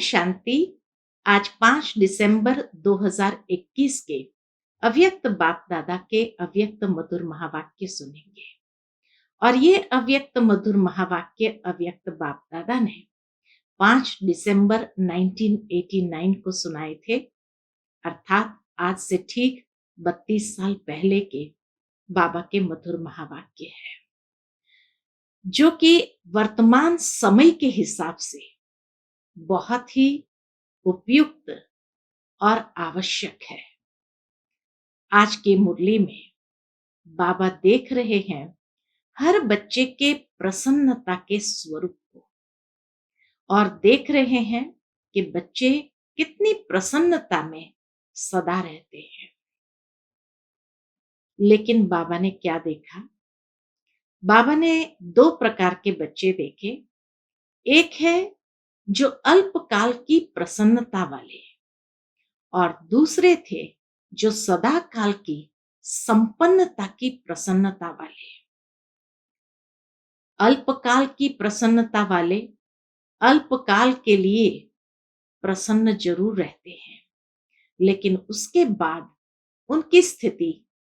शांति। आज 5 दिसंबर 2021 के अव्यक्त बाप दादा के अव्यक्त मधुर महावाक्य सुनेंगे। और ये अव्यक्त मधुर महावाक्य अव्यक्त बाप दादा ने 5 दिसंबर 1989 को सुनाए थे, अर्थात आज से ठीक 32 साल पहले के बाबा के मधुर महावाक्य है, जो कि वर्तमान समय के हिसाब से बहुत ही उपयुक्त और आवश्यक है। आज की मुरली में बाबा देख रहे हैं हर बच्चे के प्रसन्नता के स्वरूप को, और देख रहे हैं कि बच्चे कितनी प्रसन्नता में सदा रहते हैं। लेकिन बाबा ने क्या देखा? बाबा ने दो प्रकार के बच्चे देखे। एक है जो अल्पकाल की प्रसन्नता वाले, और दूसरे थे जो सदा काल की संपन्नता की प्रसन्नता वाले। अल्पकाल की प्रसन्नता वाले अल्पकाल के लिए प्रसन्न जरूर रहते हैं, लेकिन उसके बाद उनकी स्थिति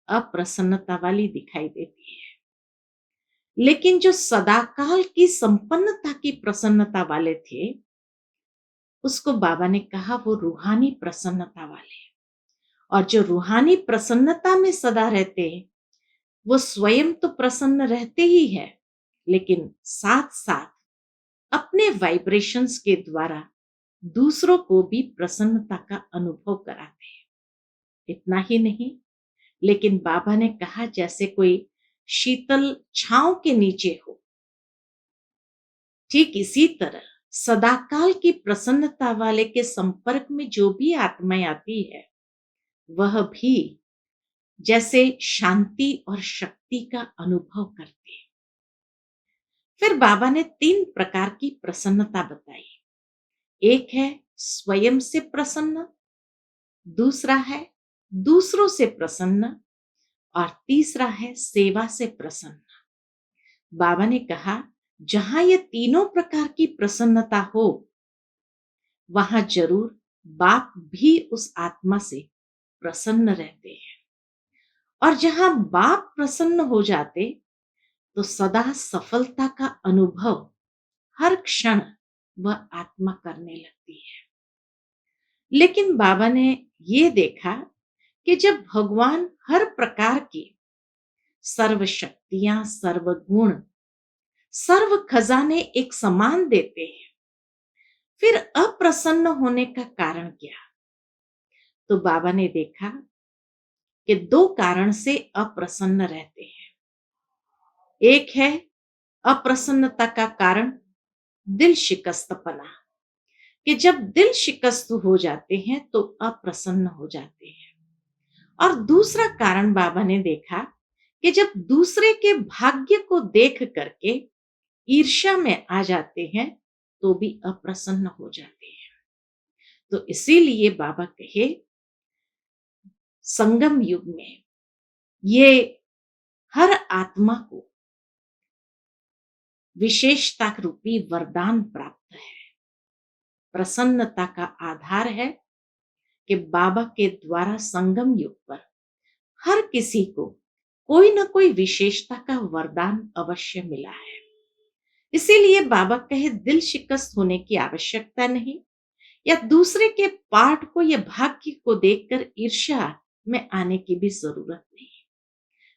अप्रसन्नता वाली दिखाई देती है। लेकिन जो सदाकाल की संपन्नता की प्रसन्नता वाले थे, उसको बाबा ने कहा वो रूहानी प्रसन्नता वाले। और जो रूहानी प्रसन्नता में सदा रहते हैं, वो स्वयं तो प्रसन्न रहते ही है, लेकिन साथ साथ अपने वाइब्रेशंस के द्वारा दूसरों को भी प्रसन्नता का अनुभव कराते हैं। इतना ही नहीं, लेकिन बाबा ने कहा जैसे कोई शीतल छांव के नीचे हो, ठीक इसी तरह सदाकाल की प्रसन्नता वाले के संपर्क में जो भी आत्माएं आती है, वह भी जैसे शांति और शक्ति का अनुभव करते हैं। फिर बाबा ने 3 प्रकार की प्रसन्नता बताई। एक है स्वयं से प्रसन्न, दूसरा है दूसरों से प्रसन्न, और तीसरा है सेवा से प्रसन्न। बाबा ने कहा जहां ये तीनों प्रकार की प्रसन्नता हो, वहां जरूर बाप भी उस आत्मा से प्रसन्न रहते हैं। और जहां बाप प्रसन्न हो जाते, तो सदा सफलता का अनुभव हर क्षण वह आत्मा करने लगती है। लेकिन बाबा ने ये देखा कि जब भगवान हर प्रकार की सर्व शक्तियां, सर्व गुण, सर्व खजाने एक समान देते हैं, फिर अप्रसन्न होने का कारण क्या? तो बाबा ने देखा कि 2 कारण से अप्रसन्न रहते हैं। एक है अप्रसन्नता का कारण दिल शिकस्तपना, कि जब दिल शिकस्त हो जाते हैं तो अप्रसन्न हो जाते हैं। और दूसरा कारण बाबा ने देखा कि जब दूसरे के भाग्य को देख करके ईर्ष्या में आ जाते हैं, तो भी अप्रसन्न हो जाते हैं। तो इसीलिए बाबा कहे संगम युग में ये हर आत्मा को विशेषता रूपी वरदान प्राप्त है। प्रसन्नता का आधार है कि बाबा के द्वारा संगम युग पर हर किसी को कोई ना कोई विशेषता का वरदान अवश्य मिला है। इसीलिए बाबा कहे दिल शिकस्त होने की आवश्यकता नहीं, या दूसरे के पाठ को या भाग्य को देखकर ईर्ष्या में आने की भी जरूरत नहीं,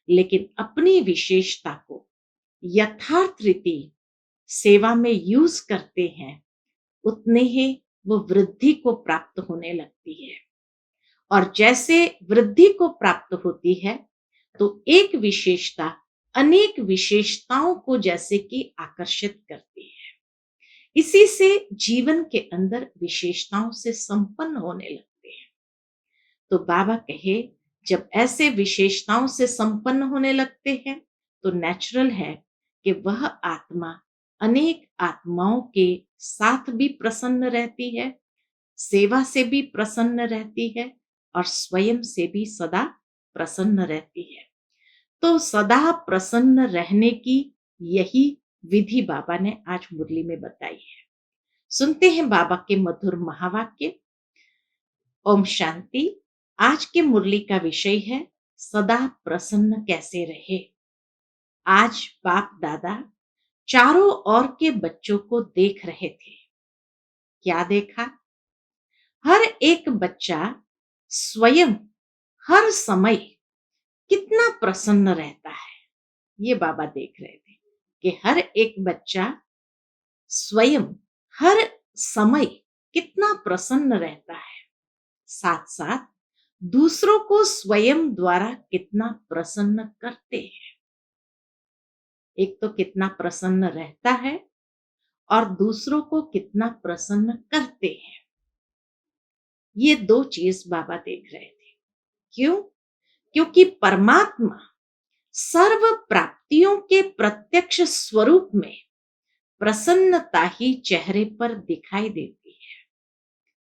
लेकिन अपनी विशेषता को यथार्थ रीति सेवा में यूज करते हैं, उतने ही वो वृद्धि को प्राप्त होने लगती है। और जैसे वृद्धि को प्राप्त होती है, तो एक विशेषता अनेक विशेषताओं को जैसे कि आकर्षित करती है। इसी से जीवन के अंदर विशेषताओं से संपन्न होने लगते हैं। तो बाबा कहे जब ऐसे विशेषताओं से संपन्न होने लगते हैं, तो नेचुरल है कि वह आत्मा अनेक आत्माओं के साथ भी प्रसन्न रहती है, सेवा से भी प्रसन्न रहती है, और स्वयं से भी सदा प्रसन्न रहती है। तो सदा प्रसन्न रहने की यही विधि बाबा ने आज मुरली में बताई है। सुनते हैं बाबा के मधुर महावाक्य। ओम शांति। आज के मुरली का विषय है सदा प्रसन्न कैसे रहे। आज बाप दादा चारों ओर के बच्चों को देख रहे थे। क्या देखा? हर एक बच्चा स्वयं हर समय कितना प्रसन्न रहता है। ये बाबा देख रहे थे कि हर एक बच्चा स्वयं हर समय कितना प्रसन्न रहता है, साथ साथ दूसरों को स्वयं द्वारा कितना प्रसन्न करते हैं। एक तो कितना प्रसन्न रहता है और दूसरों को कितना प्रसन्न करते हैं। ये दो चीज बाबा देख रहे थे। क्यों? क्योंकि परमात्मा सर्व प्राप्तियों के प्रत्यक्ष स्वरूप में प्रसन्नता ही चेहरे पर दिखाई देती है।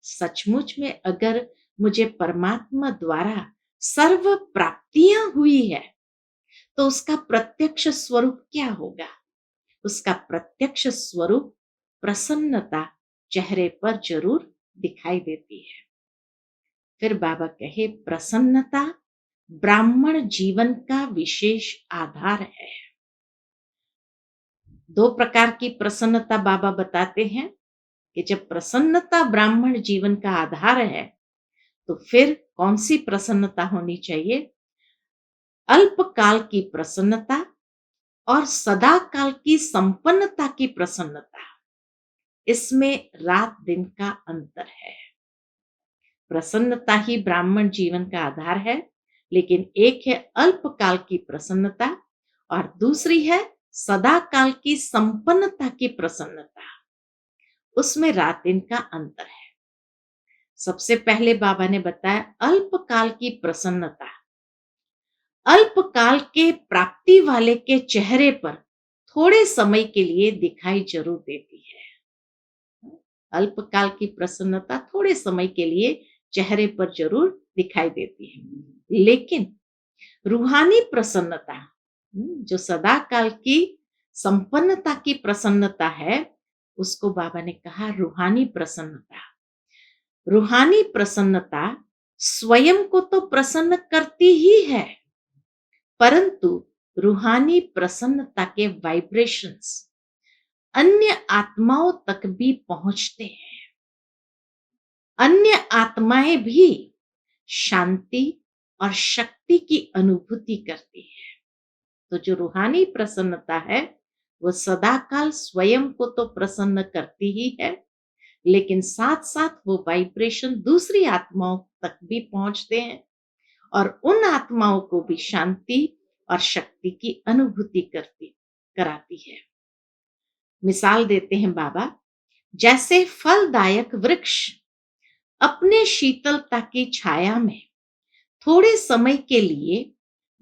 सचमुच में अगर मुझे परमात्मा द्वारा सर्व प्राप्तियां हुई है तो उसका प्रत्यक्ष स्वरूप क्या होगा? उसका प्रत्यक्ष स्वरूप प्रसन्नता चेहरे पर जरूर दिखाई देती है। फिर बाबा कहे प्रसन्नता ब्राह्मण जीवन का विशेष आधार है। दो प्रकार की प्रसन्नता बाबा बताते हैं कि जब प्रसन्नता ब्राह्मण जीवन का आधार है तो फिर कौन सी प्रसन्नता होनी चाहिए? अल्पकाल की प्रसन्नता और सदा काल की संपन्नता की प्रसन्नता। इसमें रात दिन का अंतर है। प्रसन्नता ही ब्राह्मण जीवन का आधार है, लेकिन एक है अल्पकाल की प्रसन्नता और दूसरी है सदा काल की संपन्नता की प्रसन्नता। उसमें रात दिन का अंतर है। सबसे पहले बाबा ने बताया अल्पकाल की प्रसन्नता। अल्पकाल के प्राप्ति वाले के चेहरे पर थोड़े समय के लिए दिखाई जरूर देती है। अल्पकाल की प्रसन्नता थोड़े समय के लिए चेहरे पर जरूर दिखाई देती है, लेकिन रूहानी प्रसन्नता जो सदा काल की संपन्नता की प्रसन्नता है, उसको बाबा ने कहा रूहानी प्रसन्नता। रूहानी प्रसन्नता स्वयं को तो प्रसन्न करती ही है, परंतु रूहानी प्रसन्नता के वाइब्रेशंस अन्य आत्माओं तक भी पहुंचते हैं। अन्य आत्माएं भी शांति और शक्ति की अनुभूति करती है। तो जो रूहानी प्रसन्नता है वो सदाकाल स्वयं को तो प्रसन्न करती ही है, लेकिन साथ साथ वो वाइब्रेशन दूसरी आत्माओं तक भी पहुंचते हैं और उन आत्माओं को भी शांति और शक्ति की अनुभूति कराती है। मिसाल देते हैं बाबा, जैसे फलदायक वृक्ष अपने शीतलता की छाया में थोड़े समय के लिए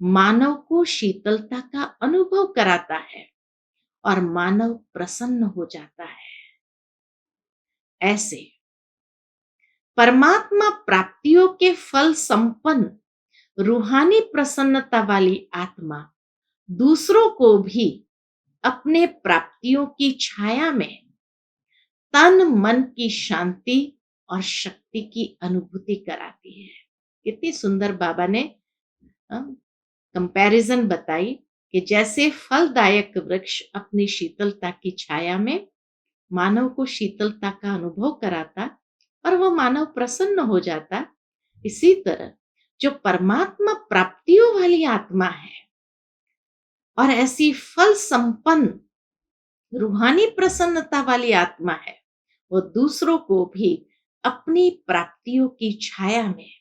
मानव को शीतलता का अनुभव कराता है और मानव प्रसन्न हो जाता है, ऐसे परमात्मा प्राप्तियों के फल संपन्न रूहानी प्रसन्नता वाली आत्मा दूसरों को भी अपने प्राप्तियों की छाया में तन मन की शांति और शक्ति की अनुभूति कराती है। कितनी सुंदर बाबा ने कंपैरिजन बताई कि जैसे फलदायक वृक्ष अपनी शीतलता की छाया में मानव को शीतलता का अनुभव कराता और वो मानव प्रसन्न हो जाता, इसी तरह जो परमात्मा प्राप्तियों वाली आत्मा है और ऐसी फल संपन्न रूहानी प्रसन्नता वाली आत्मा है, वो दूसरों को भी अपनी प्राप्तियों की छाया में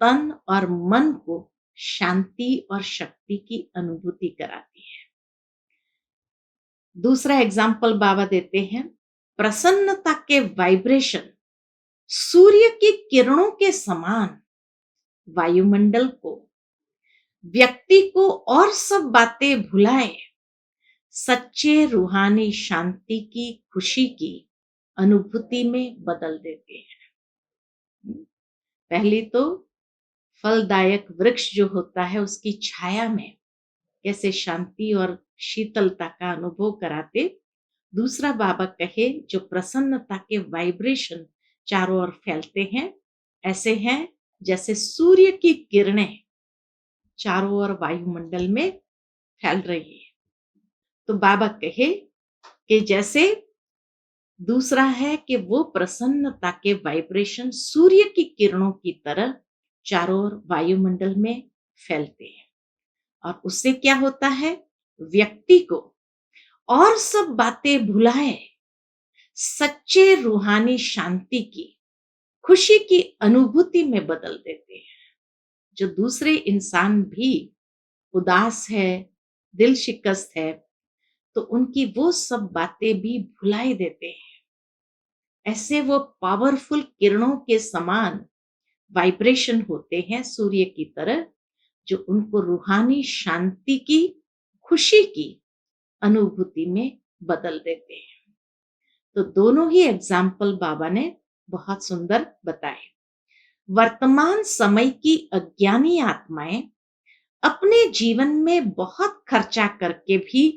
तन और मन को शांति और शक्ति की अनुभूति कराती है। दूसरा एग्जाम्पल बाबा देते हैं, प्रसन्नता के वाइब्रेशन सूर्य की किरणों के समान वायुमंडल को, व्यक्ति को और सब बातें भुलाए सच्चे रूहानी शांति की खुशी की अनुभूति में बदल देते हैं। पहली तो फलदायक वृक्ष जो होता है उसकी छाया में कैसे शांति और शीतलता का अनुभव कराते, दूसरा बाबा कहे जो प्रसन्नता के वाइब्रेशन चारों ओर फैलते हैं, ऐसे हैं जैसे सूर्य की किरणें चारों ओर वायुमंडल में फैल रही है। तो बाबा कहे कि जैसे दूसरा है कि वो प्रसन्नता के वाइब्रेशन सूर्य की किरणों की तरह चारों ओर वायुमंडल में फैलते हैं, और उससे क्या होता है, व्यक्ति को और सब बातें भुलाए सच्चे रूहानी शांति की, खुशी की अनुभूति में बदल देते हैं। जो दूसरे इंसान भी उदास है, दिल शिकस्त है, तो उनकी वो सब बातें भी भुलाई देते हैं। ऐसे वो पावरफुल किरणों के समान वाइब्रेशन होते हैं सूर्य की तरह, जो उनको रूहानी शांति की, खुशी की अनुभूति में बदल देते हैं। तो दोनों ही एग्जाम्पल बाबा ने बहुत सुंदर बताए। वर्तमान समय की अज्ञानी आत्माएं अपने जीवन में बहुत खर्चा करके भी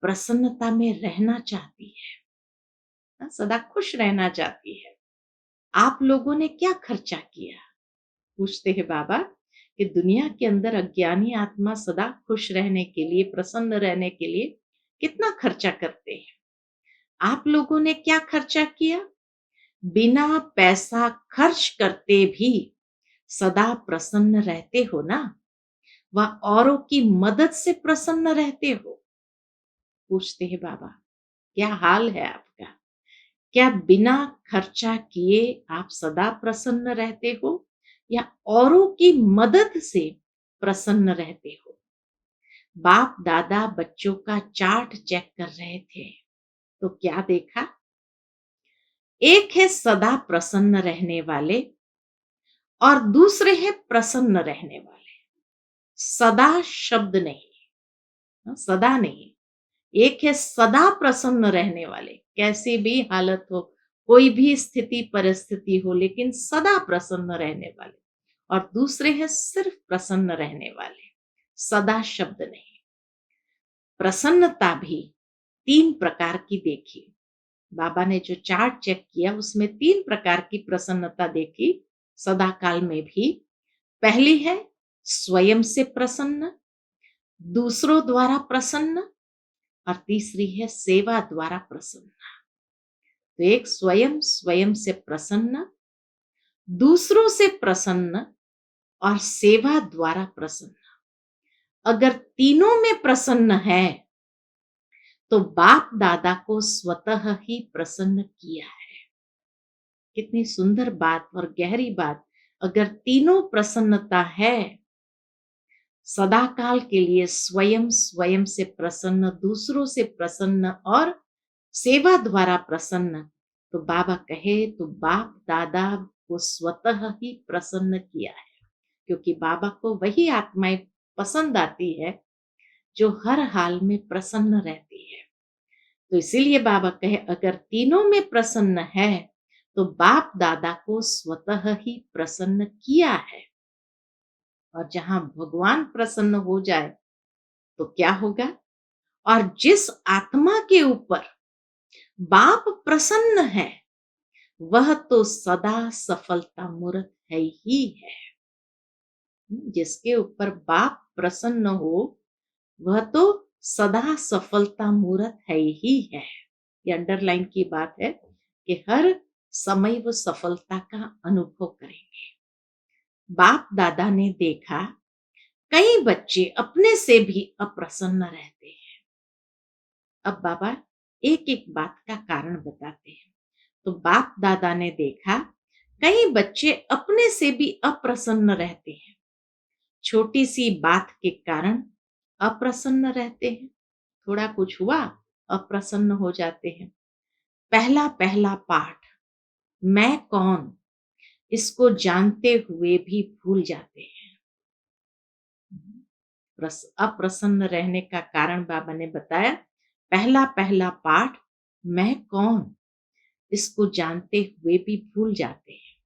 प्रसन्नता में रहना चाहती है, सदा खुश रहना चाहती है। आप लोगों ने क्या खर्चा किया? पूछते हैं बाबा कि दुनिया के अंदर अज्ञानी आत्मा सदा खुश रहने के लिए, प्रसन्न रहने के लिए कितना खर्चा करते हैं। आप लोगों ने क्या खर्चा किया? बिना पैसा खर्च करते भी सदा प्रसन्न रहते हो ना, व औरों की मदद से प्रसन्न रहते हो। पूछते हैं बाबा, क्या हाल है आपका? क्या बिना खर्चा किए आप सदा प्रसन्न रहते हो, या औरों की मदद से प्रसन्न रहते हो? बाप दादा बच्चों का चार्ट चेक कर रहे थे, तो क्या देखा? एक है सदा प्रसन्न रहने वाले, और दूसरे हैं प्रसन्न रहने वाले। सदा शब्द नहीं, सदा नहीं। एक है सदा प्रसन्न रहने वाले, कैसी भी हालत हो, कोई भी स्थिति परिस्थिति हो, लेकिन सदा प्रसन्न रहने वाले। और दूसरे हैं सिर्फ प्रसन्न रहने वाले, सदा शब्द नहीं। प्रसन्नता भी 3 प्रकार की देखी। बाबा ने जो चार्ट चेक किया उसमें 3 प्रकार की प्रसन्नता देखी सदा काल में भी। पहली है स्वयं से प्रसन्न, दूसरों द्वारा प्रसन्न, और तीसरी है सेवा द्वारा प्रसन्न। तो एक स्वयं, स्वयं से प्रसन्न, दूसरों से प्रसन्न, और सेवा द्वारा प्रसन्न। अगर तीनों में प्रसन्न है तो बाप दादा को स्वतः ही प्रसन्न किया है। कितनी सुंदर बात और गहरी बात। अगर तीनों प्रसन्नता है, सदा काल के लिए स्वयं, स्वयं से प्रसन्न, दूसरों से प्रसन्न, और सेवा द्वारा प्रसन्न, तो बाबा कहे तो बाप दादा को स्वतः ही प्रसन्न किया है। क्योंकि बाबा को वही आत्माएं पसंद आती है जो हर हाल में प्रसन्न रहती है। तो इसीलिए बाबा कहे अगर तीनों में प्रसन्न है तो बाप दादा को स्वतः ही प्रसन्न किया है। और जहां भगवान प्रसन्न हो जाए तो क्या होगा? और जिस आत्मा के ऊपर बाप प्रसन्न है वह तो सदा सफलता मूर्त है ही है। जिसके ऊपर बाप प्रसन्न हो वह तो सदा सफलता मूर्त है ही है। ये अंडरलाइन की बात है कि हर समय वो सफलता का अनुभव करेंगे। बाप दादा ने देखा कई बच्चे अपने से भी अप्रसन्न रहते हैं। अब बाबा एक एक बात का कारण बताते हैं। तो बाप दादा ने देखा कई बच्चे अपने से भी अप्रसन्न रहते हैं, छोटी सी बात के कारण अप्रसन्न रहते हैं। थोड़ा कुछ हुआ अप्रसन्न हो जाते हैं। पहला पहला पाठ मैं कौन, इसको जानते हुए भी भूल जाते हैं। अप्रसन्न रहने का कारण बाबा ने बताया, पहला पहला पाठ मैं कौन, इसको जानते हुए भी भूल जाते हैं।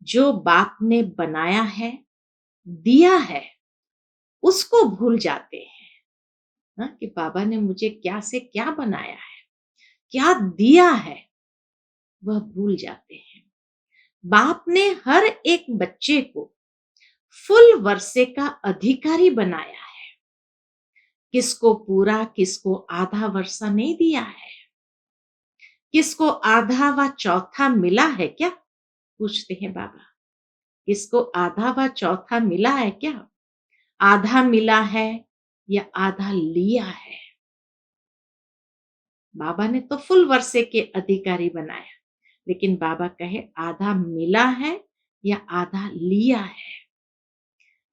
जो बाप ने बनाया है, दिया है, उसको भूल जाते हैं। कि बाबा ने मुझे क्या से क्या बनाया है, क्या दिया है वह भूल जाते हैं। बाप ने हर एक बच्चे को फुल वर्षे का अधिकारी बनाया है, किसको पूरा किसको आधा वर्षा नहीं दिया है। किसको आधा व चौथा मिला है क्या, पूछते हैं बाबा। किसको आधा व चौथा मिला है क्या? आधा मिला है या आधा लिया है? बाबा ने तो फुल वर्षे के अधिकारी बनाया, लेकिन बाबा कहे आधा मिला है या आधा लिया है।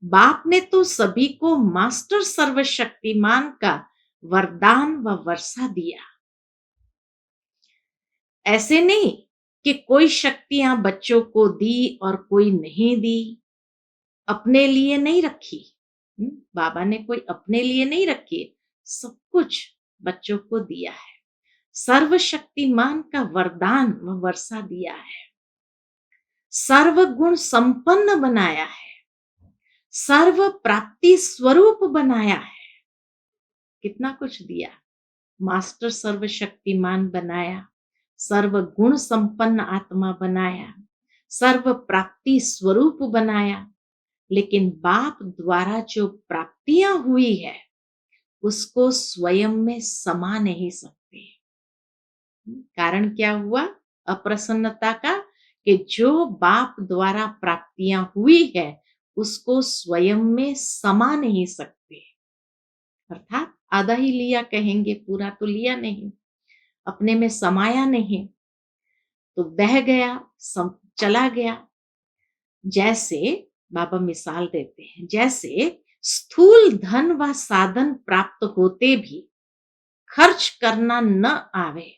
बाप ने तो सभी को मास्टर सर्वशक्तिमान का वरदान व वर्षा दिया। ऐसे नहीं कि कोई शक्तियां बच्चों को दी और कोई नहीं दी, अपने लिए नहीं रखी। बाबा ने कोई अपने लिए नहीं रखी, सब कुछ बच्चों को दिया है। सर्वशक्तिमान का वरदान व वर्षा दिया है, सर्वगुण संपन्न बनाया है, सर्व प्राप्ति स्वरूप बनाया है। कितना कुछ दिया। मास्टर सर्वशक्तिमान बनाया, सर्व गुण संपन्न आत्मा बनाया, सर्व प्राप्ति स्वरूप बनाया। लेकिन बाप द्वारा जो प्राप्तियां हुई है उसको स्वयं में समा नहीं सकते। कारण क्या हुआ अप्रसन्नता का? कि जो बाप द्वारा प्राप्तियां हुई है उसको स्वयं में समा नहीं सकते। अर्थात आधा ही लिया कहेंगे, पूरा तो लिया नहीं, अपने में समाया नहीं, तो बह गया, चला गया। जैसे बाबा मिसाल देते हैं, जैसे स्थूल धन व साधन प्राप्त होते भी खर्च करना न आवे,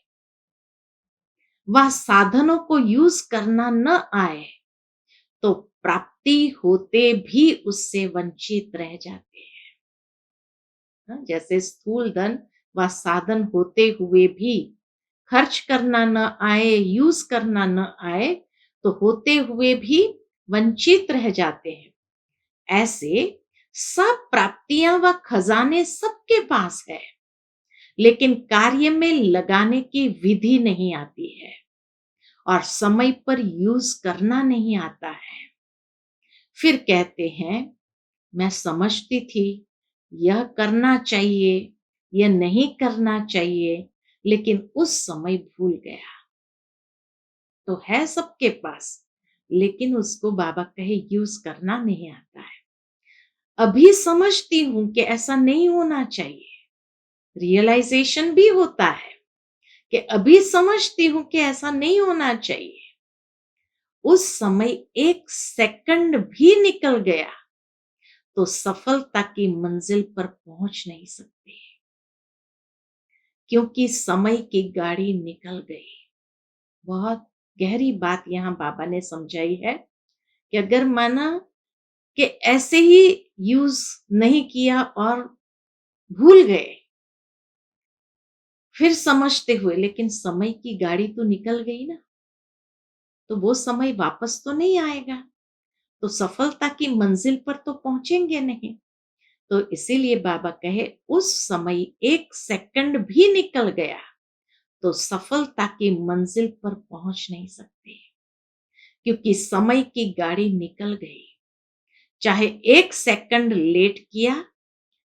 वह साधनों को यूज करना न आए, तो प्राप्ति होते भी उससे वंचित रह जाते हैं। जैसे स्थूल धन व साधन होते हुए भी खर्च करना न आए, यूज करना न आए, तो होते हुए भी वंचित रह जाते हैं। ऐसे सब प्राप्तियां व खजाने सबके पास है, लेकिन कार्य में लगाने की विधि नहीं आती है और समय पर यूज करना नहीं आता है। फिर कहते हैं मैं समझती थी यह करना चाहिए, यह नहीं करना चाहिए, लेकिन उस समय भूल गया। तो है सबके पास, लेकिन उसको बाबा कहे यूज करना नहीं आता है। अभी समझती हूं कि ऐसा नहीं होना चाहिए, रियलाइजेशन भी होता है कि अभी समझती हूं कि ऐसा नहीं होना चाहिए। उस समय एक सेकंड भी निकल गया तो सफलता की मंजिल पर पहुंच नहीं सकते, क्योंकि समय की गाड़ी निकल गई। बहुत गहरी बात यहां बाबा ने समझाई है कि अगर माना कि ऐसे ही यूज नहीं किया और भूल गए, फिर समझते हुए, लेकिन समय की गाड़ी तो निकल गई ना, तो वो समय वापस तो नहीं आएगा, तो सफलता की मंजिल पर तो पहुंचेंगे नहीं। तो इसीलिए बाबा कहे उस समय एक सेकंड भी निकल गया तो सफलता की मंजिल पर पहुंच नहीं सकते, क्योंकि समय की गाड़ी निकल गई। चाहे एक सेकंड लेट किया,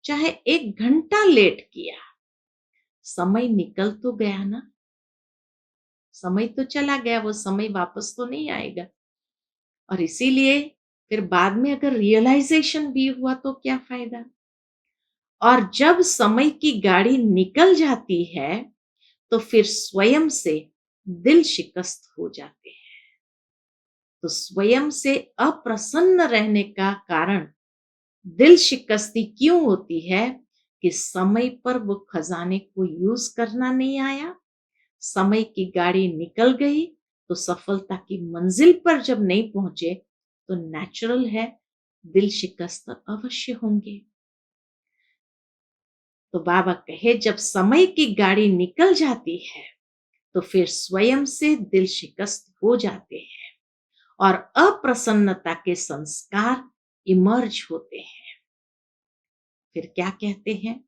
चाहे एक घंटा लेट किया, समय निकल तो गया ना। समय तो चला गया, वो समय वापस तो नहीं आएगा। और इसीलिए फिर बाद में अगर रियलाइजेशन भी हुआ तो क्या फायदा। और जब समय की गाड़ी निकल जाती है तो फिर स्वयं से दिल शिकस्त हो जाते हैं। तो स्वयं से अप्रसन्न रहने का कारण दिल शिकस्ती क्यों होती है? कि समय पर वो खजाने को यूज करना नहीं आया, समय की गाड़ी निकल गई, तो सफलता की मंजिल पर जब नहीं पहुंचे तो नेचुरल है दिल शिकस्त अवश्य होंगे। तो बाबा कहे जब समय की गाड़ी निकल जाती है तो फिर स्वयं से दिल शिकस्त हो जाते हैं और अप्रसन्नता के संस्कार इमर्ज होते हैं। फिर क्या कहते हैं?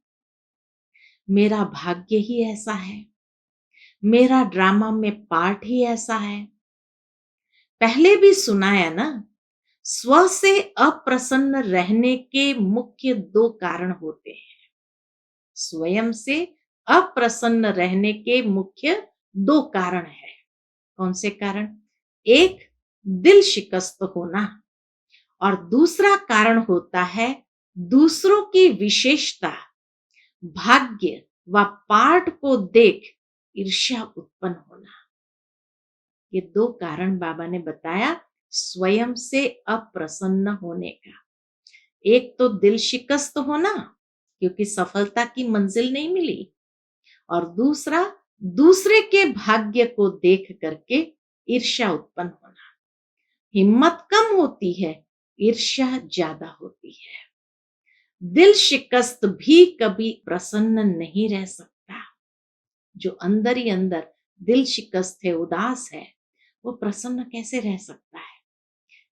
मेरा भाग्य ही ऐसा है, मेरा ड्रामा में पार्ट ही ऐसा है। पहले भी सुनाया ना, स्व से अप्रसन्न रहने के मुख्य दो कारण होते हैं। स्वयं से अप्रसन्न रहने के मुख्य दो कारण है। कौन से कारण? एक, दिल शिकस्त होना, और दूसरा कारण होता है दूसरों की विशेषता, भाग्य व पाठ को देख ईर्ष्या उत्पन्न होना। ये दो कारण बाबा ने बताया स्वयं से अप्रसन्न होने का। एक तो दिल शिकस्त होना, क्योंकि सफलता की मंजिल नहीं मिली, और दूसरा, दूसरे के भाग्य को देख करके ईर्ष्या उत्पन्न होना। हिम्मत कम होती है, ईर्ष्या ज्यादा होती है। दिल शिकस्त भी कभी प्रसन्न नहीं रह सकता। जो अंदर ही अंदर दिल शिकस्त है, उदास है, वो प्रसन्न कैसे रह सकता है?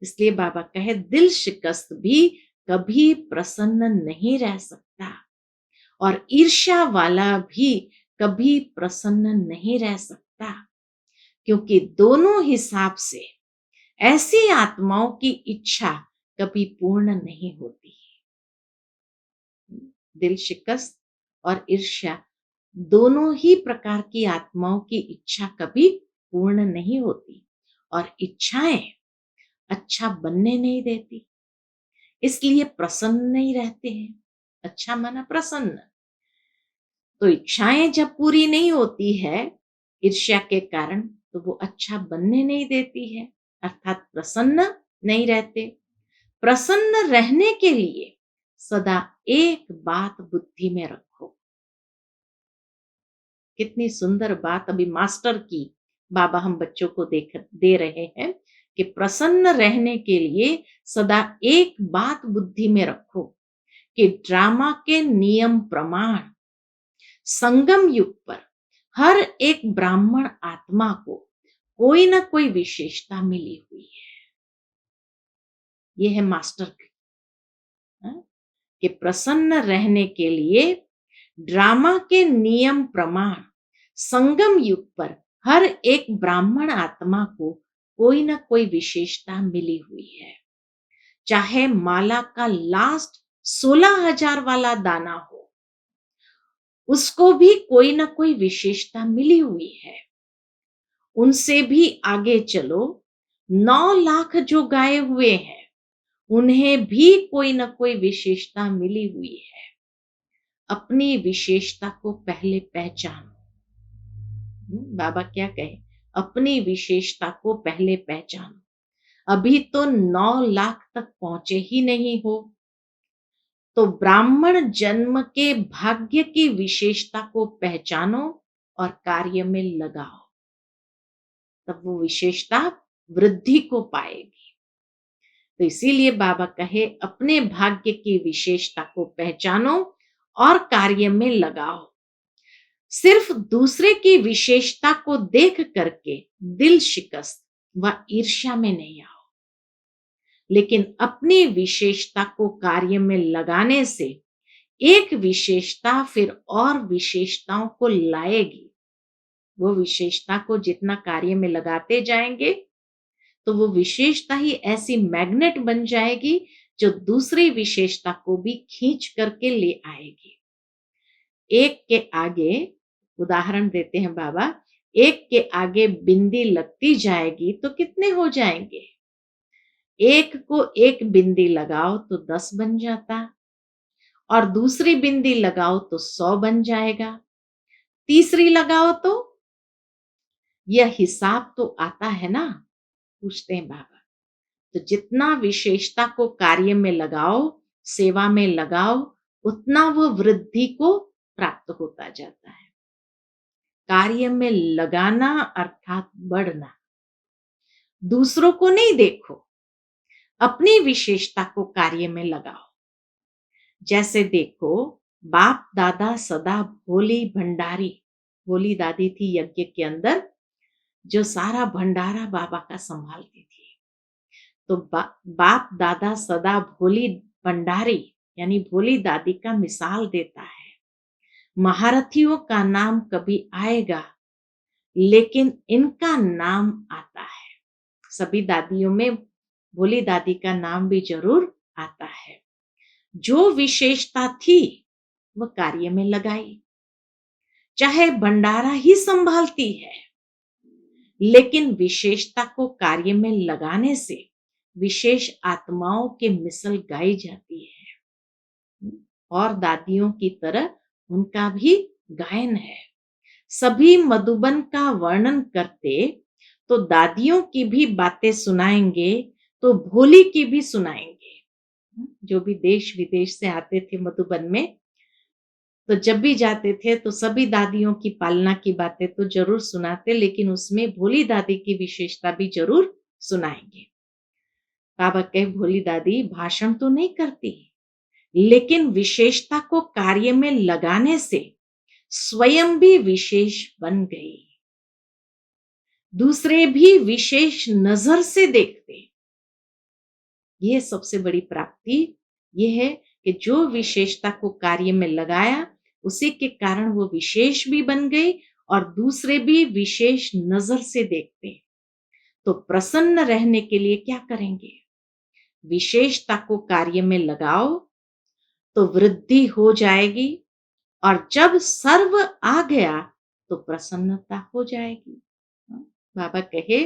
इसलिए बाबा कहे दिल शिकस्त भी कभी प्रसन्न नहीं रह सकता, और ईर्ष्या वाला भी कभी प्रसन्न नहीं रह सकता, क्योंकि दोनों हिसाब से ऐसी आत्माओं की इच्छा कभी पूर्ण नहीं होती। दिल शिकस्त और ईर्ष्या दोनों ही प्रकार की आत्माओं की इच्छा कभी पूर्ण नहीं होती, और इच्छाएं अच्छा बनने नहीं देती, इसलिए प्रसन्न नहीं रहते हैं। अच्छा माना प्रसन्न। तो इच्छाएं जब पूरी नहीं होती है ईर्ष्या के कारण, तो वो अच्छा बनने नहीं देती है, अर्थात प्रसन्न नहीं रहते। प्रसन्न रहने के लिए सदा एक बात बुद्धि में रखो। कितनी सुंदर बात अभी मास्टर की बाबा हम बच्चों को दे रहे हैं कि प्रसन्न रहने के लिए सदा एक बात बुद्धि में रखो कि ड्रामा के नियम प्रमाण संगम युग पर हर एक ब्राह्मण आत्मा को कोई ना कोई विशेषता मिली हुई है। यह है मास्टर कि प्रसन्न रहने के लिए ड्रामा के नियम प्रमाण संगम युग पर हर एक ब्राह्मण आत्मा को कोई ना कोई विशेषता मिली हुई है। चाहे माला का लास्ट 16,000 वाला दाना हो, उसको भी कोई ना कोई विशेषता मिली हुई है। उनसे भी आगे चलो, 9 लाख जो गाए हुए हैं, उन्हें भी कोई ना कोई विशेषता मिली हुई है। अपनी विशेषता को पहले पहचानो। बाबा क्या कहे? अपनी विशेषता को पहले पहचानो। अभी तो 9 लाख तक पहुंचे ही नहीं हो, तो ब्राह्मण जन्म के भाग्य की विशेषता को पहचानो और कार्य में लगाओ, तब वो विशेषता वृद्धि को पाएगी। तो इसीलिए बाबा कहे अपने भाग्य की विशेषता को पहचानो और कार्य में लगाओ। सिर्फ दूसरे की विशेषता को देख करके दिल शिकस्त व ईर्ष्या में नहीं आओ, लेकिन अपनी विशेषता को कार्य में लगाने से एक विशेषता फिर और विशेषताओं को लाएगी। वो विशेषता को जितना कार्य में लगाते जाएंगे, तो वो विशेषता ही ऐसी मैग्नेट बन जाएगी जो दूसरी विशेषता को भी खींच करके ले आएगी। एक के आगे, उदाहरण देते हैं बाबा, एक के आगे बिंदी लगती जाएगी तो कितने हो जाएंगे? एक को एक बिंदी लगाओ तो 10 बन जाता, और दूसरी बिंदी लगाओ तो 100 बन जाएगा, तीसरी लगाओ तो, यह हिसाब तो आता है ना? पूछते हैं बाबा। तो जितना विशेषता को कार्य में लगाओ, सेवा में लगाओ, उतना वो वृद्धि को प्राप्त होता जाता है। कार्य में लगाना अर्थात बढ़ना। दूसरों को नहीं देखो, अपनी विशेषता को कार्य में लगाओ। जैसे देखो, बाप दादा सदा भोली भंडारी, भोली दादी थी यज्ञ के अंदर, जो सारा भंडारा बाबा का संभालती थी। तो बाप दादा सदा भोली भंडारी यानी भोली दादी का मिसाल देता है। महारथियों का नाम कभी आएगा लेकिन इनका नाम आता है। सभी दादियों में भोली दादी का नाम भी जरूर आता है। जो विशेषता थी वह कार्य में लगाई, चाहे भंडारा ही संभालती है, लेकिन विशेषता को कार्य में लगाने से विशेष आत्माओं के मिसल गाई जाती है और दादियों की तरह उनका भी गायन है। सभी मधुबन का वर्णन करते तो दादियों की भी बातें सुनाएंगे, तो भोली की भी सुनाएंगे। जो भी देश विदेश से आते थे मधुबन में, तो जब भी जाते थे तो सभी दादियों की पालना की बातें तो जरूर सुनाते, लेकिन उसमें भोली दादी की विशेषता भी जरूर सुनाएंगे। बाबा कहे भोली दादी भाषण तो नहीं करती, लेकिन विशेषता को कार्य में लगाने से स्वयं भी विशेष बन गई, दूसरे भी विशेष नजर से देखते। ये सबसे बड़ी प्राप्ति ये है कि जो विशेषता को कार्य में लगाया उसी के कारण वो विशेष भी बन गई और दूसरे भी विशेष नजर से देखते। तो प्रसन्न रहने के लिए क्या करेंगे? विशेषता को कार्य में लगाओ तो वृद्धि हो जाएगी, और जब सर्व आ गया तो प्रसन्नता हो जाएगी। बाबा कहे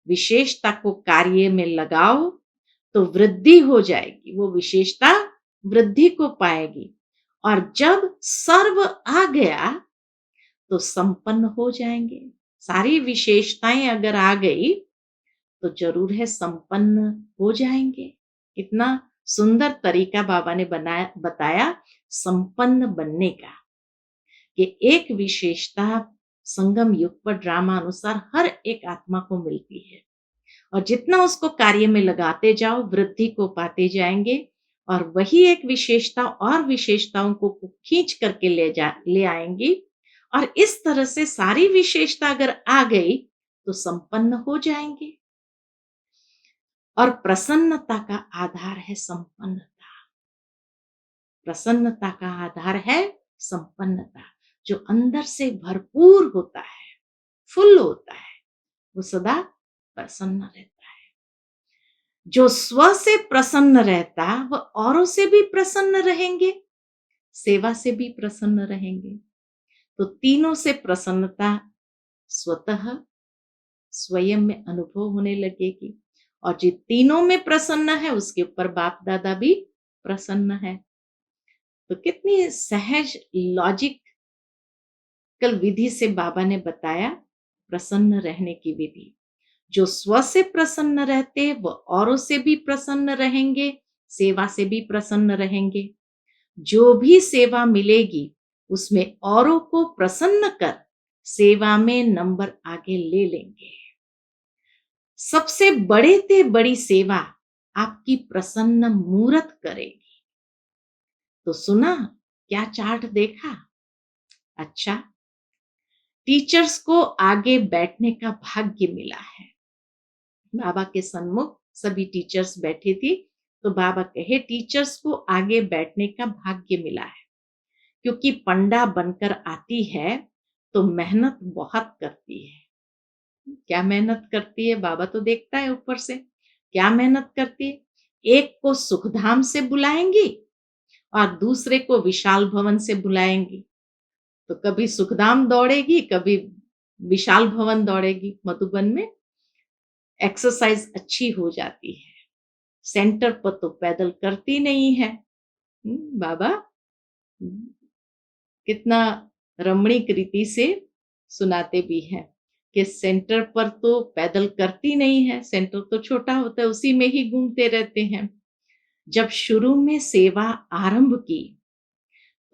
विशेषता को कार्य में लगाओ तो वृद्धि हो जाएगी, वो विशेषता वृद्धि को पाएगी, और जब सर्व आ गया तो संपन्न हो जाएंगे। सारी विशेषताएं अगर आ गई तो जरूर है संपन्न हो जाएंगे। कितना सुंदर तरीका बाबा ने बताया संपन्न बनने का, कि एक विशेषता संगम युग पर ड्रामा अनुसार हर एक आत्मा को मिलती है, और जितना उसको कार्य में लगाते जाओ वृद्धि को पाते जाएंगे, और वही एक विशेषता और विशेषताओं को खींच करके ले आएंगी, और इस तरह से सारी विशेषता अगर आ गई तो संपन्न हो जाएंगे। और प्रसन्नता का आधार है संपन्नता। प्रसन्नता का आधार है संपन्नता। जो अंदर से भरपूर होता है, फुल होता है, वो सदा प्रसन्न रहता है। जो स्व से प्रसन्न रहता वह औरों से भी प्रसन्न रहेंगे, सेवा से भी प्रसन्न रहेंगे। तो तीनों से प्रसन्नता स्वतः स्वयं में अनुभव होने लगेगी, और जो तीनों में प्रसन्न है उसके ऊपर बाप दादा भी प्रसन्न है। तो कितनी सहज लॉजिकल विधि से बाबा ने बताया प्रसन्न रहने की विधि। जो स्व से प्रसन्न रहते वो औरों से भी प्रसन्न रहेंगे, सेवा से भी प्रसन्न रहेंगे। जो भी सेवा मिलेगी उसमें औरों को प्रसन्न कर सेवा में नंबर आगे ले लेंगे। सबसे बड़े ते बड़ी सेवा आपकी प्रसन्न मूरत करेगी। तो सुना, क्या चार्ट देखा? अच्छा, टीचर्स को आगे बैठने का भाग्य मिला है। बाबा के सन्मुख सभी टीचर्स बैठी थी, तो बाबा कहे टीचर्स को आगे बैठने का भाग्य मिला है, क्योंकि पंडा बनकर आती है तो मेहनत बहुत करती है। क्या मेहनत करती है? बाबा तो देखता है ऊपर से। क्या मेहनत करती है? एक को सुखधाम से बुलाएंगी और दूसरे को विशाल भवन से बुलाएंगी। तो कभी सुखधाम दौड़ेगी, कभी विशाल भवन दौड़ेगी। मधुबन में एक्सरसाइज अच्छी हो जाती है। सेंटर पर तो पैदल करती नहीं है। बाबा कितना रमणीक रीति से सुनाते भी हैं कि सेंटर पर तो पैदल करती नहीं है, सेंटर तो छोटा होता है, उसी में ही घूमते रहते हैं। जब शुरू में सेवा आरंभ की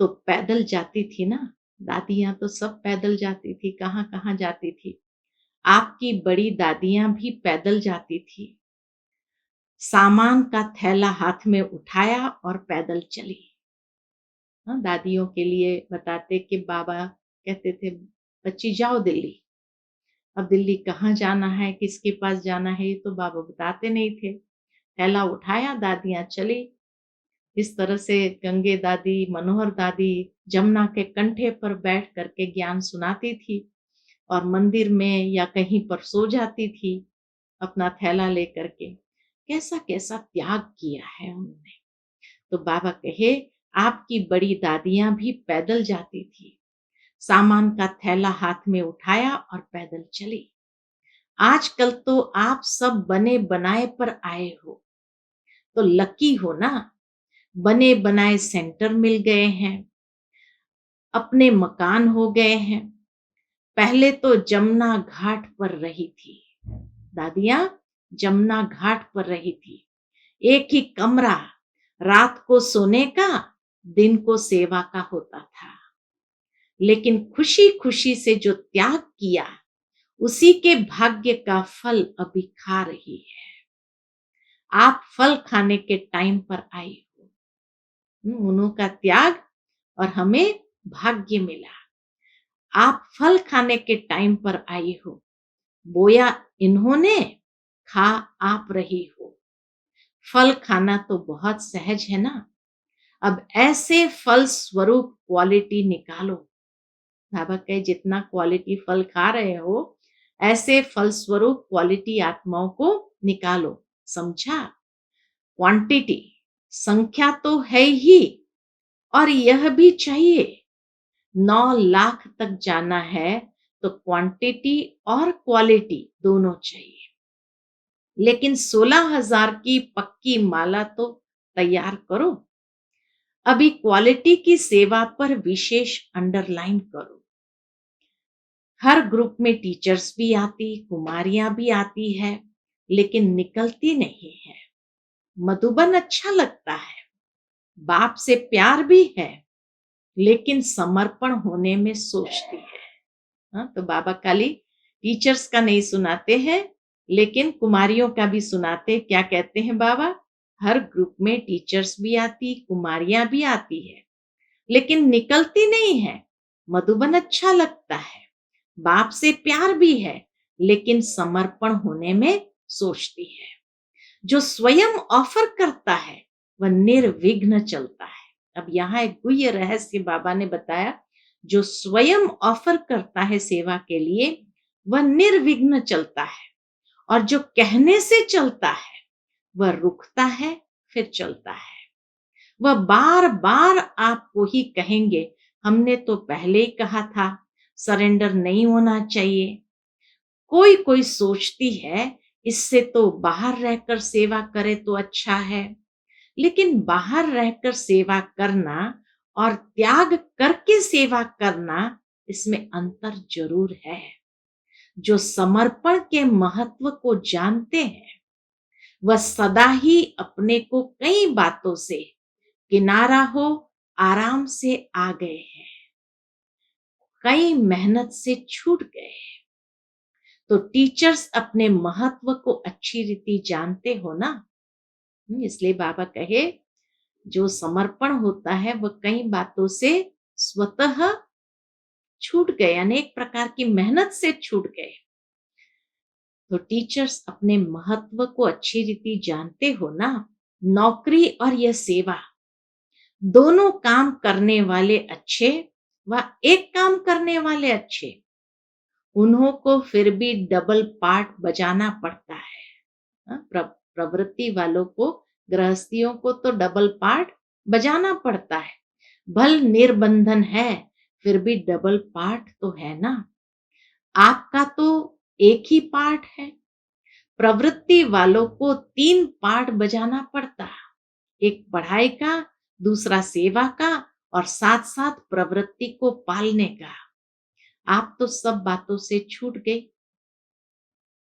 तो पैदल जाती थी ना, दादियां तो सब पैदल जाती थी, कहाँ कहाँ जाती थी। आपकी बड़ी दादियां भी पैदल जाती थी। सामान का थैला हाथ में उठाया और पैदल चली। दादियों के लिए बताते कि बाबा कहते थे बच्ची जाओ दिल्ली। अब दिल्ली कहाँ जाना है, किसके पास जाना है, ये तो बाबा बताते नहीं थे। थैला उठाया, दादियां चली। इस तरह से गंगे दादी, मनोहर दादी जमुना के कंठे पर बैठ करके ज्ञान सुनाती थी। और मंदिर में या कहीं पर सो जाती थी अपना थैला लेकर के। कैसा कैसा त्याग किया है उन्होंने। तो बाबा कहे, आपकी बड़ी दादियां भी पैदल जाती थी, सामान का थैला हाथ में उठाया और पैदल चली। आजकल तो आप सब बने बनाए पर आए हो, तो लकी हो ना, बने बनाए सेंटर मिल गए हैं, अपने मकान हो गए हैं। पहले तो जमुना घाट पर रही थी दादियां, जमुना घाट पर रही थी। एक ही कमरा, रात को सोने का, दिन को सेवा का होता था। लेकिन खुशी खुशी से जो त्याग किया, उसी के भाग्य का फल अभी खा रही है। आप फल खाने के टाइम पर आई हो। उन्हों त्याग और हमें भाग्य मिला। आप फल खाने के टाइम पर आई हो। बोया इन्होंने, खा आप रही हो। फल खाना तो बहुत सहज है ना। अब ऐसे फल स्वरूप क्वालिटी निकालो। बाबा कहे, जितना क्वालिटी फल खा रहे हो, ऐसे फल स्वरूप क्वालिटी आत्माओं को निकालो। समझा? क्वांटिटी, संख्या तो है ही, और यह भी चाहिए। 9 लाख तक जाना है तो क्वांटिटी और क्वालिटी दोनों चाहिए। लेकिन 16,000 की पक्की माला तो तैयार करो। अभी क्वालिटी की सेवा पर विशेष अंडरलाइन करो। हर ग्रुप में टीचर्स भी आती, कुमारियां भी आती है, लेकिन निकलती नहीं है। मधुबन अच्छा लगता है, बाप से प्यार भी है, लेकिन समर्पण होने में सोचती है। हाँ, तो बाबा खाली टीचर्स का नहीं सुनाते हैं, लेकिन कुमारियों का भी सुनाते। क्या कहते हैं बाबा? हर ग्रुप में टीचर्स भी आती, कुमारियां भी आती है, लेकिन निकलती नहीं है। मधुबन अच्छा लगता है, बाप से प्यार भी है, लेकिन समर्पण होने में सोचती है। जो स्वयं ऑफर करता है, वह निर्विघ्न चलता है। अब यहाँ एक गुह्य रहस्य बाबा ने बताया। जो स्वयं ऑफर करता है सेवा के लिए, वह निर्विघ्न चलता है। और जो कहने से चलता है, वह रुकता है फिर चलता है। वह बार बार आपको ही कहेंगे, हमने तो पहले ही कहा था, सरेंडर नहीं होना चाहिए। कोई कोई सोचती है, इससे तो बाहर रहकर सेवा करे तो अच्छा है। लेकिन बाहर रहकर सेवा करना और त्याग करके सेवा करना, इसमें अंतर जरूर है। जो समर्पण के महत्व को जानते हैं, वह सदा ही अपने को कई बातों से किनारा हो आराम से आ गए हैं, कई मेहनत से छूट गए। तो टीचर्स अपने महत्व को अच्छी रीति जानते हो ना। इसलिए बाबा कहे, जो समर्पण होता है वह कई बातों से स्वतः छूट गए, अनेक प्रकार की मेहनत से छूट गए। तो टीचर्स अपने महत्व को अच्छी रीति जानते हो ना। नौकरी और यह सेवा, दोनों काम करने वाले अच्छे व एक काम करने वाले अच्छे, उन्हों को फिर भी डबल पार्ट बजाना पड़ता है। प्रवृत्ति वालों को, गृहस्थियों को तो डबल पार्ट बजाना पड़ता है। भल निर्बंधन है, फिर भी डबल पार्ट तो है ना। आपका तो एक ही पार्ट है, प्रवृत्ति वालों को 3 पार्ट बजाना पड़ता है। एक पढ़ाई का, दूसरा सेवा का, और साथ साथ प्रवृत्ति को पालने का। आप तो सब बातों से छूट गई,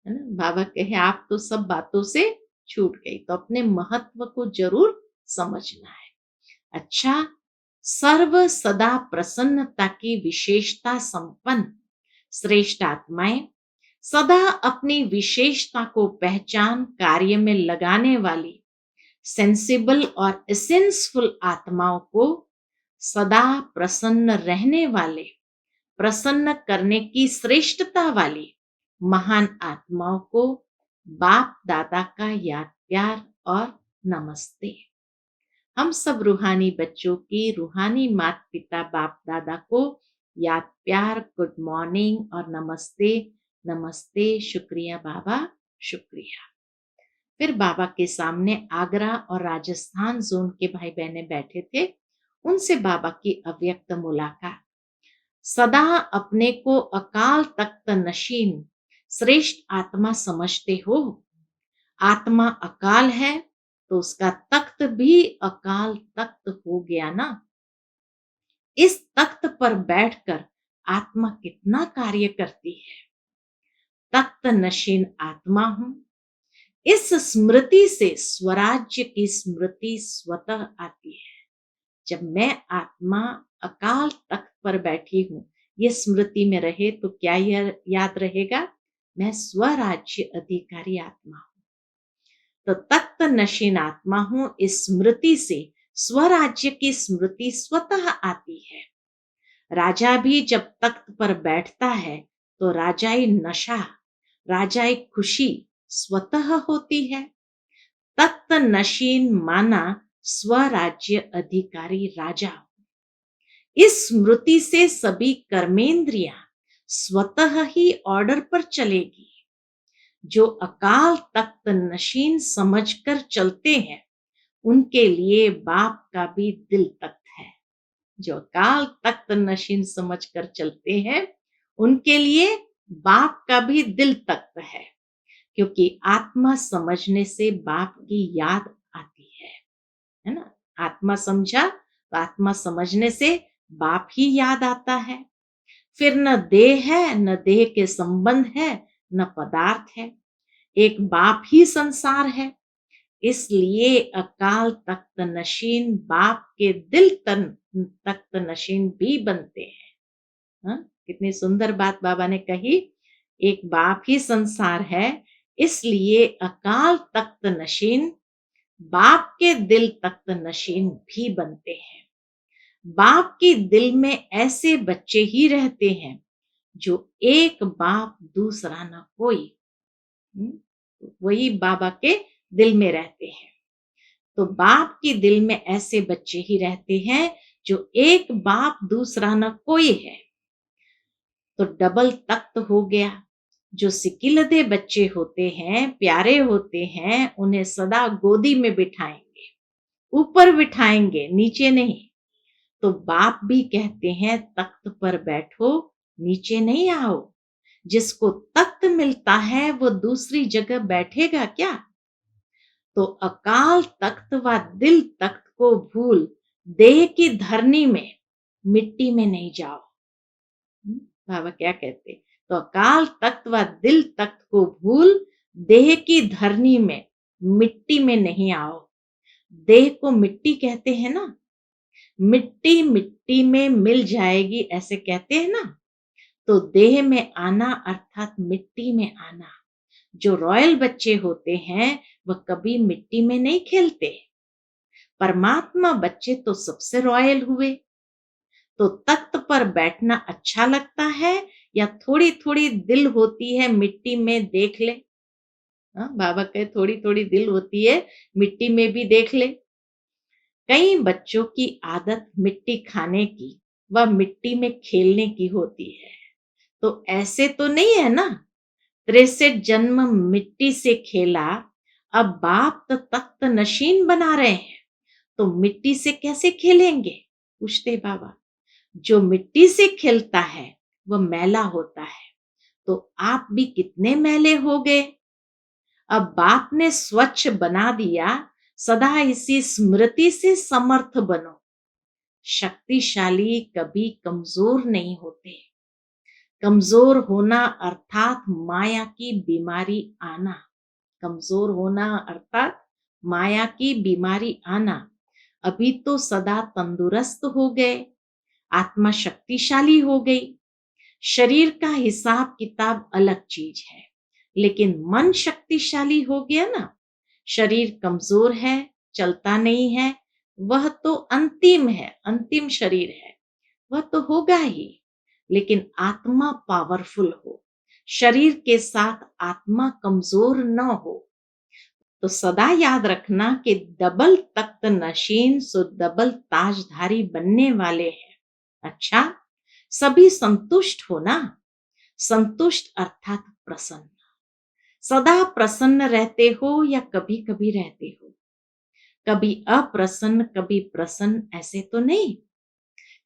है ना। बाबा कहे, आप तो सब बातों से छूट गई। तो अपने महत्व को जरूर समझना है। अच्छा, सर्व सदा प्रसन्नता की विशेषता संपन्न श्रेष्ठ आत्माएं, सदा अपनी विशेषता को पहचान कार्य में लगाने वाली सेंसिबल और एसेंसफुल आत्माओं को, सदा प्रसन्न रहने वाले, प्रसन्न करने की श्रेष्ठता वाली महान आत्माओं को बाप दादा का याद प्यार और नमस्ते। हम सब रूहानी बच्चों की रूहानी माता पिता बाप दादा को याद प्यार, गुड मॉर्निंग और नमस्ते, नमस्ते, शुक्रिया बाबा, शुक्रिया। फिर बाबा के सामने आगरा और राजस्थान जोन के भाई बहने बैठे थे। उनसे बाबा की अव्यक्त मुलाकात। सदा अपने को अकाल तख्त नशीन श्रेष्ठ आत्मा समझते हो। आत्मा अकाल है तो उसका तख्त भी अकाल तख्त हो गया ना। इस तख्त पर बैठकर आत्मा कितना कार्य करती है। तख्त नशीन आत्मा हूं। इस स्मृति से स्वराज्य की स्मृति स्वतः आती है। जब मैं आत्मा अकाल तख्त पर बैठी हूं, ये स्मृति में रहे तो क्या याद रहेगा? मैं स्वराज्य अधिकारी आत्मा हूं। तो तख्त नशीन आत्मा हूं, इस स्मृति से स्वराज्य की स्मृति स्वतः आती है। राजा भी जब तख्त पर बैठता है तो राजाई नशा, राजाई खुशी स्वतः होती है। तख्त नशीन माना स्वराज्य अधिकारी राजा। इस स्मृति से सभी कर्मेंद्रियां स्वतः ही ऑर्डर पर चलेगी। जो अकाल तख्त नशीन समझकर चलते हैं उनके लिए बाप का भी दिल तख्त है। जो अकाल तख्त नशीन समझकर चलते हैं उनके लिए बाप का भी दिल तख्त है, क्योंकि आत्मा समझने से बाप की याद आती है ना। आत्मा समझा तो आत्मा समझने से बाप ही याद आता है। फिर न देह है, न देह के संबंध है, न पदार्थ है। एक बाप ही संसार है। इसलिए अकाल तख्त नशीन बाप के दिल तख्त नशीन भी बनते हैं। हाँ? कितनी सुंदर बात बाबा ने कही। एक बाप ही संसार है, इसलिए अकाल तख्त नशीन बाप के दिल तख्त नशीन भी बनते हैं। बाप के दिल में ऐसे बच्चे ही रहते हैं जो एक बाप दूसरा न कोई। वही बाबा के दिल में रहते हैं। तो बाप के दिल में ऐसे बच्चे ही रहते हैं जो एक बाप दूसरा न कोई है। तो डबल तख्त हो गया। जो सिकिलदे बच्चे होते हैं, प्यारे होते हैं, उन्हें सदा गोदी में बिठाएंगे, ऊपर बिठाएंगे, नीचे नहीं। तो बाप भी कहते हैं तख्त पर बैठो, नीचे नहीं आओ। जिसको तख्त मिलता है वो दूसरी जगह बैठेगा क्या? तो अकाल तख्त व दिल तख्त को भूल देह की धरनी में मिट्टी में नहीं जाओ। बाबा क्या कहते? तो अकाल तख्त व दिल तख्त को भूल देह की धरनी में मिट्टी में नहीं आओ। देह को मिट्टी कहते हैं ना। मिट्टी मिट्टी में मिल जाएगी ऐसे कहते हैं ना। तो देह में आना अर्थात मिट्टी में आना। जो रॉयल बच्चे होते हैं वह कभी मिट्टी में नहीं खेलते। परमात्मा बच्चे तो सबसे रॉयल हुए। तो तख्त पर बैठना अच्छा लगता है या थोड़ी थोड़ी दिल होती है मिट्टी में देख ले। बाबा कहे थोड़ी थोड़ी दिल होती है मिट्टी में भी देख ले। कई बच्चों की आदत मिट्टी खाने की व मिट्टी में खेलने की होती है। तो ऐसे तो नहीं है ना। 63 जन्म मिट्टी से खेला, अब बाप तो तख्त नशीन बना रहे हैं, तो मिट्टी से कैसे खेलेंगे? पूछते बाबा। जो मिट्टी से खेलता है वह मैला होता है। तो आप भी कितने मैले हो गए। अब बाप ने स्वच्छ बना दिया। सदा इसी स्मृति से समर्थ बनो। शक्तिशाली कभी कमजोर नहीं होते। कमजोर होना अर्थात माया की बीमारी आना। कमजोर होना अर्थात माया की बीमारी आना। अभी तो सदा तंदुरुस्त हो गए, आत्मा शक्तिशाली हो गई। शरीर का हिसाब किताब अलग चीज है, लेकिन मन शक्तिशाली हो गया ना। शरीर कमजोर है, चलता नहीं है, वह तो अंतिम है, अंतिम शरीर है, वह तो होगा ही। लेकिन आत्मा पावरफुल हो, शरीर के साथ आत्मा कमजोर न हो। तो सदा याद रखना कि डबल तख्त नशीन सो डबल ताजधारी बनने वाले हैं। अच्छा, सभी संतुष्ट हो ना। संतुष्ट अर्थात प्रसन्न। सदा प्रसन्न रहते हो या कभी कभी रहते हो? कभी अप्रसन्न कभी प्रसन्न, ऐसे तो नहीं।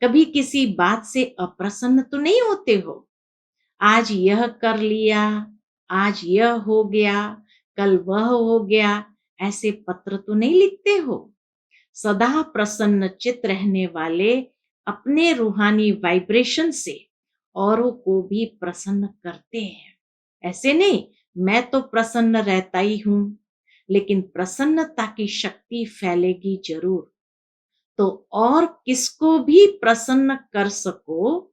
कभी किसी बात से अप्रसन्न तो नहीं होते हो? आज यह कर लिया, आज यह हो गया, कल वह हो गया, ऐसे पत्र तो नहीं लिखते हो? सदा प्रसन्न चित रहने वाले अपने रूहानी वाइब्रेशन से औरों को भी प्रसन्न करते हैं। ऐसे नहीं, मैं तो प्रसन्न रहता ही हूं, लेकिन प्रसन्नता की शक्ति फैलेगी जरूर। तो और किसको भी प्रसन्न कर सको,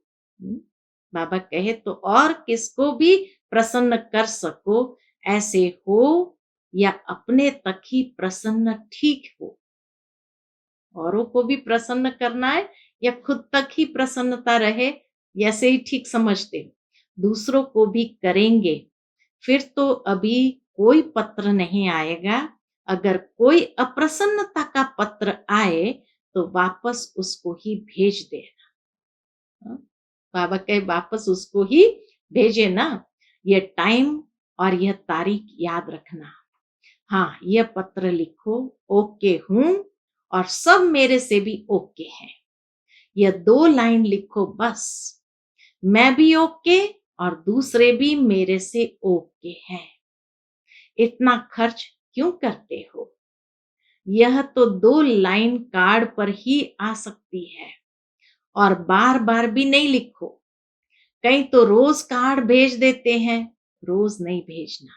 बाबा कहे तो और किसको भी प्रसन्न कर सको, ऐसे हो या अपने तक ही प्रसन्न ठीक हो। औरों को भी प्रसन्न करना है या खुद तक ही प्रसन्नता रहे, ऐसे ही ठीक समझते हो? दूसरों को भी करेंगे, फिर तो अभी कोई पत्र नहीं आएगा। अगर कोई अप्रसन्नता का पत्र आए तो वापस उसको ही भेज देना। हाँ? बाबा कहे वापस उसको ही भेजे ना। ये टाइम और यह तारीख याद रखना। हाँ, यह पत्र लिखो, ओके हूं और सब मेरे से भी ओके है। यह 2 लाइन लिखो बस, मैं भी ओके और दूसरे भी मेरे से ओके हैं। इतना खर्च क्यों करते हो? यह तो 2 लाइन कार्ड पर ही आ सकती है और बार बार भी नहीं लिखो। कई तो रोज कार्ड भेज देते हैं, रोज नहीं भेजना।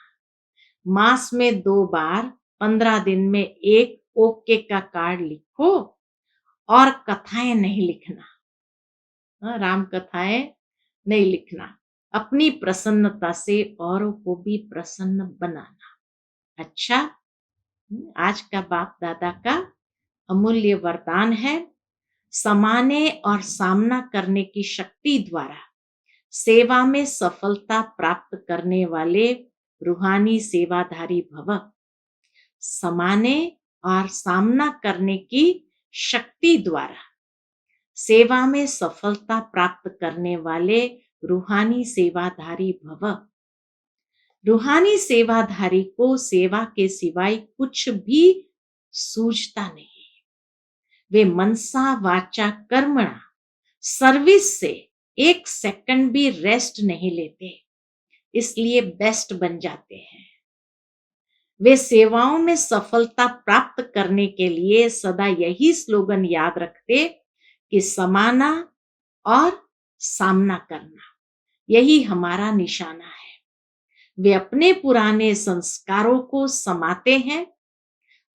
मास में 2 बार 15 दिन में एक ओके का कार्ड लिखो और कथाएं नहीं लिखना। राम कथाएं नहीं लिखना। अपनी प्रसन्नता से औरों को भी प्रसन्न बनाना। अच्छा, आज का बाप दादा का अमूल्य वरदान है, समाने और सामना करने की शक्ति द्वारा सेवा में सफलता प्राप्त करने वाले रूहानी सेवाधारी भव। समाने और सामना करने की शक्ति द्वारा सेवा में सफलता प्राप्त करने वाले रूहानी सेवाधारी भव। रूहानी सेवाधारी को सेवा के सिवाय कुछ भी सूझता नहीं। वे मनसा वाचा कर्मणा सर्विस से 1 सेकंड भी रेस्ट नहीं लेते, इसलिए बेस्ट बन जाते हैं। वे सेवाओं में सफलता प्राप्त करने के लिए सदा यही स्लोगन याद रखते कि समाना और सामना करना, यही हमारा निशाना है। वे अपने पुराने संस्कारों को समाते हैं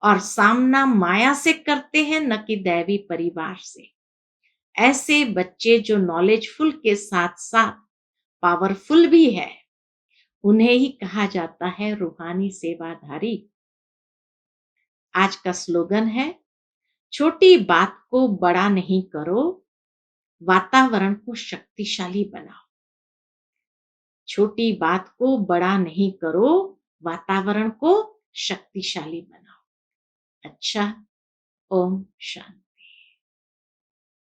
और सामना माया से करते हैं, न कि दैवी परिवार से। ऐसे बच्चे जो नॉलेजफुल के साथ साथ पावरफुल भी है, उन्हें ही कहा जाता है रूहानी सेवाधारी। आज का स्लोगन है, छोटी बात को बड़ा नहीं करो, वातावरण को शक्तिशाली बनाओ। छोटी बात को बड़ा नहीं करो, वातावरण को शक्तिशाली बनाओ। अच्छा, ओम शांति।